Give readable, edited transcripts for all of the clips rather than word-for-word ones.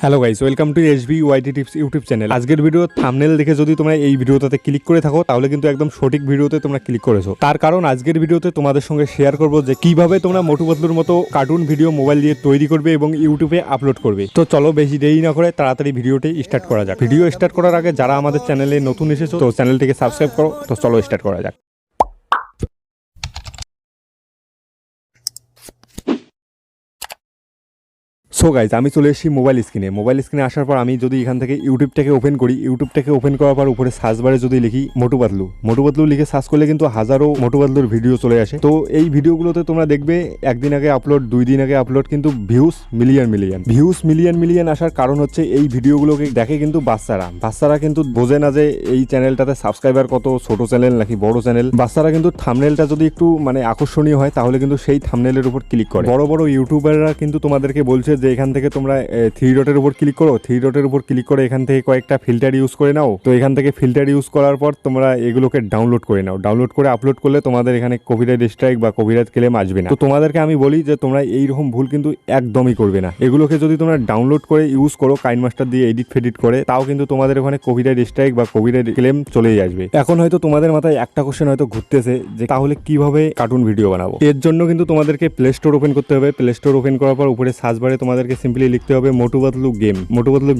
Hello guys, welcome to SB YT tips YouTube channel. আজকের video thumbnail দেখে যদি তোমরা এই ভিডিওটাতে ক্লিক করে থাকো তাহলে কিন্তু একদম সঠিক ভিডিওতে তোমরা ক্লিক করেছো। তার কারণ আজকের ভিডিওতে তোমাদের সঙ্গে শেয়ার করবো যে কিভাবে তোমরা মোটু পাতলুর মতো কার্টুন ভিডিও মোবাইল দিয়ে তৈরি করবে এবং ইউটিউবে আপলোড করবে। তো চলো বেশি দেরি না করে তাড়াতাড়ি ভিডিওটি স্টার্ট করা যাক। ভিডিও স্টার্ট করার আগে যারা আমাদের চ্যানেলে নতুন এসেছো তো চ্যানেলটিকে সাবস্ক্রাইব করো। তো চলো স্টার্ট করা যাক। সো গাইজ, আমি চলে এসেছি মোবাইল স্ক্রিনে আসার পর আমি যদি এখান থেকে ইউটিউবটাকে ওপেন করার পর উপরে সার্চ বারে যদি লিখি মোটু পাতলু লিখে সার্চ করলে কিন্তু হাজারো মোটু পাতলুর ভিডিও চলে আসে। তো এই ভিডিওগুলোতে তোমরা দেখবে একদিন আগে আপলোড, 2 দিন আগে আপলোড, কিন্তু ভিউজ মিলিয়ন আসার কারণ হচ্ছে এই ভিডিওগুলোকে দেখে কিন্তু বাচ্চারা কিন্তু বোঝে না যে এই চ্যানেলটাতে সাবস্ক্রাইবার কত, ছোট চ্যানেল নাকি বড় চ্যানেল। বাচ্চারা কিন্তু থাম্বনেলটা যদি একটু আকর্ষণীয় হয় তাহলে কিন্তু সেই থাম্বনেলের উপর ক্লিক করে। বড় ইউটিউবাররা কিন্তু তোমাদেরকে বলছে যে এখান থেকে তোমরা 3 ডটের উপর ক্লিক করো, 3 ডটের উপর ক্লিক করে এখান থেকে কয়েকটা ফিল্টার ইউজ করে নাও। তো এখান থেকে ফিল্টার ইউজ করার পর তোমরা এগুলোকে ডাউনলোড করে নাও। ডাউনলোড করে আপলোড করলে তোমাদের এখানে কপিরাইট স্ট্রাইক বা কপিরাইট ক্লেম আসবে না। তো তোমাদেরকে আমি বলি যে তোমরা এইরকম ভুল কিন্তু একদমই করবে না। এগুলোকে যদি তোমরা ডাউনলোড করে ইউজ করো কাইনমাস্টার দিয়ে এডিট ফেডিট করে, তাও কিন্তু তোমাদের ওখানে কপিরাইট স্ট্রাইক বা কপিরাইট ক্লেম চলেই আসবে। এখন হয়তো তোমাদের মাথায় একটা কোশ্চেন হয়তো ঘুরতেছে যে তাহলে কিভাবে কার্টুন ভিডিও বানাবো। এর জন্য কিন্তু তোমাদেরকে প্লে স্টোর ওপেন করতে হবে। প্লে স্টোর ওপেন করার পর উপরে সার্চ বারে তোমাদেরকে সিম্পলি লিখতে হবে মোটু পাতলু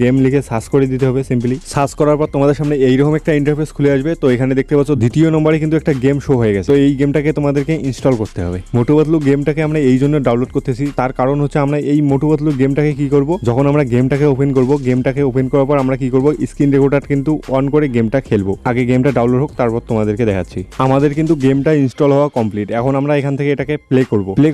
গেম লিখে সার্চ করে দিতে হবে। সিম্পলি সার্চ করার পর তোমাদের সামনে এইরকম একটা ইন্টারফেস খুলে আসবে। তো এখানে দেখতে পাচ্ছ দ্বিতীয় নম্বরে কিন্তু একটা গেম শো হয়ে গেছে। তো এই গেমটাকে তোমাদেরকে ইনস্টল করতে হবে। মোটু পাতলু গেমটাকে আমরা এই জন্য ডাউনলোড করতেছি, তার কারণ হচ্ছে আমরা এই মোটু পাতলু গেমটাকে কি করব, যখন আমরা গেমটাকে ওপেন করার পর আমরা কি করব, স্ক্রিন রেকর্ডার কিন্তু অন করে গেমটা খেলবো। আগে গেমটা ডাউনলোড হোক, তারপর তোমাদেরকে দেখাচ্ছি। আমাদের কিন্তু গেমটা ইনস্টল হওয়া কমপ্লিট। এখন আমরা এখান থেকে এটাকে প্লে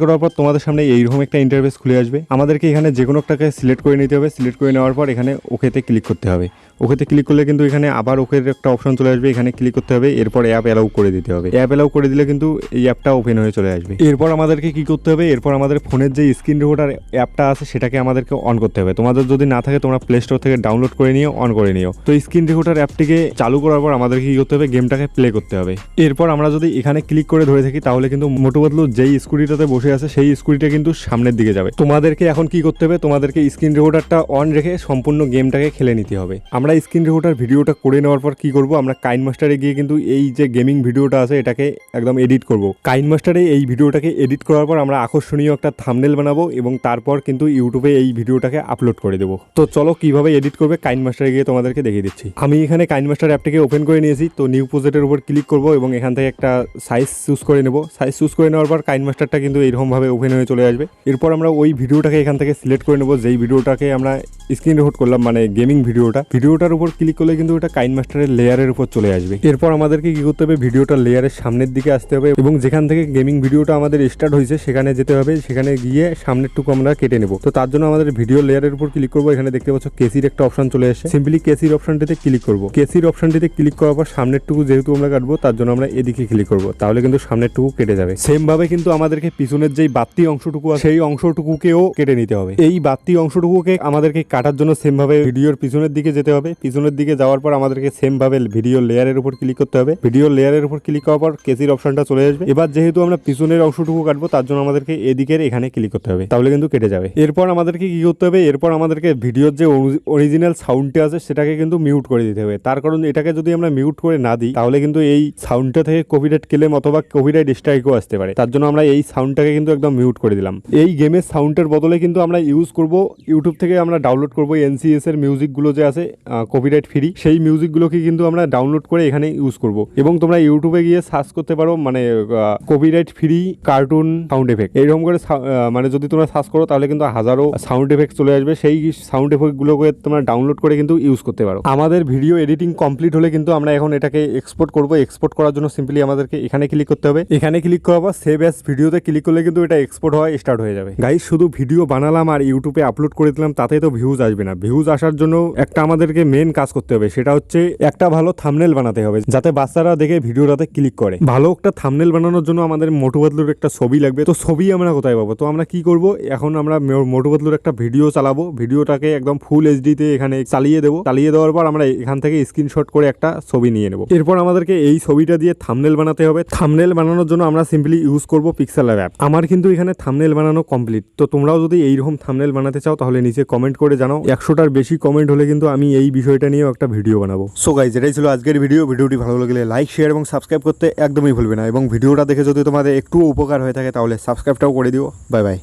করার পর তোমাদের সামনে এইরকম একটা ইন্টারফেস খুলে আসবে। আমাদেরকে এখানে যে কোনো একটাকে সিলেক্ট করে নিতে হবে। সিলেক্ট করে নেওয়ার পর এখানে ওকেতে ক্লিক করতে হবে। ওকেতে ক্লিক করলে কিন্তু এখানে আবার ওকের একটা অপশন চলে আসবে। এখানে ক্লিক করতে হবে, এরপর অ্যাপ অ্যালাউ করে দিতে হবে। অ্যাপ অ্যালাউ করে দিলে কিন্তু এই অ্যাপটা ওপেন হয়ে চলে আসবে। এরপর আমাদেরকে কি করতে হবে, এরপর আমাদের ফোনের যে স্ক্রিন রেকর্ডার অ্যাপটা আছে সেটাকে আমাদেরকে অন করতে হবে। তোমাদের যদি না থাকে তোমরা প্লে স্টোর থেকে ডাউনলোড করে নিয়ে অন করে নিও। তো স্ক্রিন রেকর্ডার অ্যাপটিকে চালু করার পর আমাদেরকে কি করতে হবে, গেমটাকে প্লে করতে হবে। এরপর আমরা যদি এখানে ক্লিক করে ধরে থাকি তাহলে কিন্তু মোটু পাতলু যেই স্কুটিটাতে বসে আছে সেই স্কুটিটা কিন্তু সামনের দিকে যাবে। তোমাদেরকে এখন কি করতে হবে, তোমাদেরকে স্ক্রিন রেকর্ডারটা অন রেখে সম্পূর্ণ গেমটাকে খেলে নিতে হবে। আমরা স্ক্রিন রেকর্ডার ভিডিওটা করে নেওয়ার পর কি করব, আমরা কাইনমাস্টারে গিয়ে কিন্তু এই যে গেমিং ভিডিওটা আছে এটাকে একদম এডিট করব। কাইনমাস্টারে এই ভিডিওটাকে এডিট করার পর আমরা আকর্ষণীয় একটা থাম্বনেল বানাবো এবং তারপর কিন্তু ইউটিউবে এই ভিডিওটাকে আপলোড করে দেবো। তো চলো কিভাবে এডিট করবে কাইনমাস্টারে গিয়ে তোমাদেরকে দেখিয়ে দিচ্ছি। আমি এখানে কাইনমাস্টার অ্যাপটাকে ওপেন করে নিয়েছি। তো নিউ প্রজেক্টের উপর ক্লিক করব এবং এখান থেকে একটা সাইজ চুজ করে নেব। সাইজ চুজ করে নেওয়ার পর কাইনমাস্টারটা কিন্তু এইরকমভাবে ওপেন হয়ে চলে আসবে। এরপর আমরা ওই ভিডিওটাকে এখান থেকে সিলেক্ট করে নেব যেই ভিডিওটাকে আমরা স্ক্রিন রেকর্ড করলাম, মানে গেমিং ভিডিওটার উপর ক্লিক করলে কিন্তু এটা কাইনমাস্টারের লেয়ারের উপর চলে আসবে। এরপর আমাদেরকে কি করতে হবে, ভিডিওটার লেয়ারের সামনের দিকে আসতে হবে এবং যেখান থেকে গেমিং ভিডিওটা আমাদের স্টার্ট হয়েছে সেখানে যেতে হবে। সেখানে গিয়ে সামনের টুকু আমরা কেটে নেব। তো তার জন্য আমাদের ভিডিও লেয়ারের উপর ক্লিক করবো। এখানে দেখতে পাচ্ছ কেসির একটা অপশন চলে আসে। সিম্পলি কেসির অপশনটিতে ক্লিক করবো। কেসির অপশনটিতে ক্লিক করার পর সামনের টুকু যেহেতু আমরা কাটবো তার জন্য আমরা এদিকে ক্লিক করবো, তাহলে কিন্তু সামনের টুকু কেটে যাবে। সেম ভাবে কিন্তু আমাদেরকে পিছনের যেই বাড়তি অংশটুকু আছে সেই অংশটুকুকেও কেটে নিতে হবে। এই বাড়তি অংশটুকুকে আমাদেরকে কাটার জন্য সেম ভাবে ভিডিওর পিছনের দিকে যেতে হবে। পিছনের দিকে যাওয়ার পর আমাদেরকে সেম ভাবে ভিডিও লেয়ারের উপর ক্লিক করতে হবে। ভিডিও লেয়ারের উপর ক্লিক করার পর কেসির অপশনটা চলে আসবে। এবার যেহেতু আমরা পিছনের অংশটুকু কাটবো তার জন্য আমাদেরকে এদিকের এখানে ক্লিক করতে হবে, তাহলে কিন্তু কেটে যাবে। এরপর আমাদেরকে কি করতে হবে, এরপর আমাদেরকে ভিডিওর যে অরিজিনাল সাউন্ডটা আছে সেটাকে কিন্তু মিউট করে দিতে হবে। তার কারণ এটাকে যদি আমরা মিউট করে না দিই তাহলে কিন্তু এই সাউন্ডটা থেকে কপিরাইট ক্লেম অথবা কপিরাইট স্ট্রাইকও আসতে পারে। তার জন্য আমরা এই সাউন্ডটাকে কিন্তু একদম মিউট করে দিলাম। এই গেমের সাউন্ডের বদলে কিন্তু আমরা ইউজ করব ইউটিউব থেকে আমরা ডাউনলোড করব এনসিএস এর মিউজিকগুলো যে আছে কপিরাইট ফ্রি, সেই মিউজিকগুলোকে কিন্তু আমরা ডাউনলোড করে এখানে ইউজ করব। এবং তোমরা ইউটিউবে গিয়ে সার্চ করতে পারো মানে copyright free cartoon sound effect, এইরকম করে মানে যদি তোমরা সার্চ করো তাহলে কিন্তু হাজারো সাউন্ড এফেক্ট চলে আসবে। সেই সাউন্ড এফেক্টগুলোকে তোমরা ডাউনলোড করে কিন্তু ইউজ করতে পারো। আমাদের ভিডিও এডিটিং কমপ্লিট হলে কিন্তু আমরা এখন এটাকে এক্সপোর্ট করব। এক্সপোর্ট করার জন্য সিম্পলি আমাদেরকে এখানে ক্লিক করতে হবে। এখানে ক্লিক করার পর সেভ অ্যাজ ভিডিওতে ক্লিক করলে কিন্তু এটা এক্সপোর্ট হওয়া স্টার্ট হয়ে যাবে। গাইস, শুধু ভিডিও বানালাম আর ইউটিউবে আপলোড করে দিলাম তাতে তো ভিউজ আসবে না। ভিউজ আসার জন্য একটা আমাদেরকে মেন কাজ করতে হবে, সেটা হচ্ছে একটা ভালো থাম্বনেল বানাতে হবে যাতে বাচ্চারা দেখে ভিডিওটাতে ক্লিক করে। ভালো একটা থাম্বনেল বানানোর জন্য আমাদের মোটু পাতলুর একটা ছবি লাগবে। তো ছবি আমরা কোথায় পাবো, তো আমরা কি করব, এখন আমরা মোটু পাতলুর একটা ভিডিও চালাবো। ভিডিওটাকে একদম ফুল এইচডিতে এখানে চালিয়ে দেবো। চালিয়ে দেওয়ার পর আমরা এখান থেকে স্ক্রিনশট করে একটা ছবি নিয়ে নেব। এরপর আমাদেরকে এই ছবিটা দিয়ে থাম্বনেল বানাতে হবে। থাম্বনেল বানানোর জন্য আমরা সিম্পলি ইউজ করব পিক্সেল অ্যাপ। আমার কিন্তু এখানে থাম্বনেল বানানো কমপ্লিট। তো তোমরাও যদি এইরকম থাম্বনেল বানাতে চাও তাহলে নিচে কমেন্ট করে জানাও। 100টার বেশি কমেন্ট হলে কিন্তু আমি এই বিষয়টা নিয়েও একটা ভিডিও বানাবো। সো গাইস, এটাই ছিল আজকের ভিডিও। ভিডিওটি ভালো লাগলে লাইক, শেয়ার এবং সাবস্ক্রাইব করতে একদমই ভুলবে না, এবং ভিডিওটা দেখে যদি তোমাদের একটু উপকার হয়ে থাকে তাহলে সাবস্ক্রাইবটাও করে দিও। Bye bye.